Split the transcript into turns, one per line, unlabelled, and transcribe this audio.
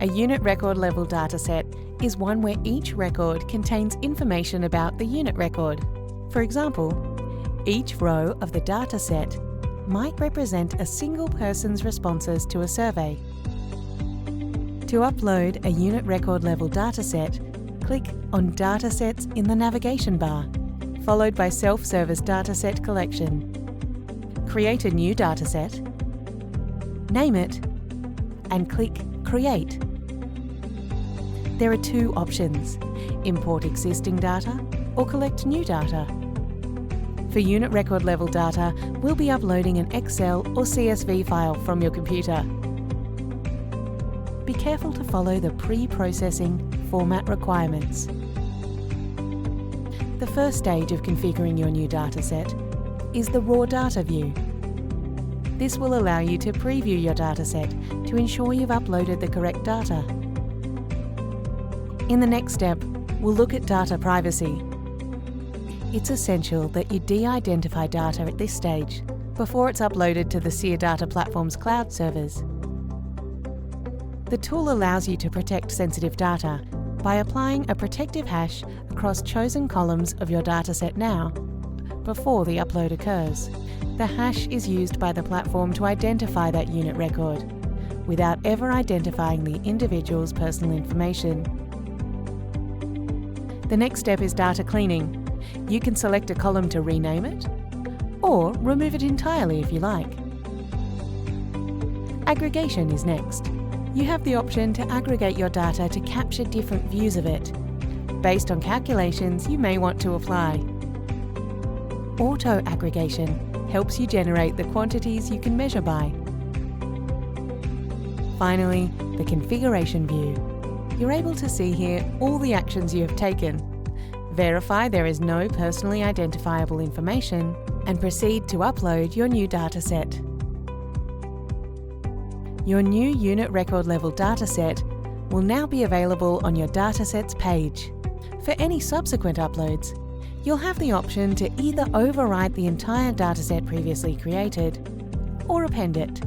A unit record level dataset is one where each record contains information about the unit record. For example, each row of the dataset might represent a single person's responses to a survey. To upload a unit record level dataset, click on Datasets in the navigation bar, followed by Self-Service Dataset Collection. Create a new dataset, name it, and click Create. There are two options: import existing data or collect new data. For unit record level data, we'll be uploading an Excel or CSV file from your computer. Be careful to follow the pre-processing format requirements. The first stage of configuring your new dataset is the Raw Data view. This will allow you to preview your dataset to ensure you've uploaded the correct data. In the next step, we'll look at data privacy. It's essential that you de-identify data at this stage before it's uploaded to the SEER Data Platform's cloud servers. The tool allows you to protect sensitive data by applying a protective hash across chosen columns of your dataset now, before the upload occurs. The hash is used by the platform to identify that unit record, without ever identifying the individual's personal information. The next step is data cleaning. You can select a column to rename it, or remove it entirely if you like. Aggregation is next. You have the option to aggregate your data to capture different views of it, based on calculations you may want to apply. Auto-aggregation helps you generate the quantities you can measure by. Finally, the configuration view. You're able to see here all the actions you have taken. Verify there is no personally identifiable information, and proceed to upload your new dataset. Your new unit record level dataset will now be available on your Datasets page. For any subsequent uploads, you'll have the option to either overwrite the entire dataset previously created or append it.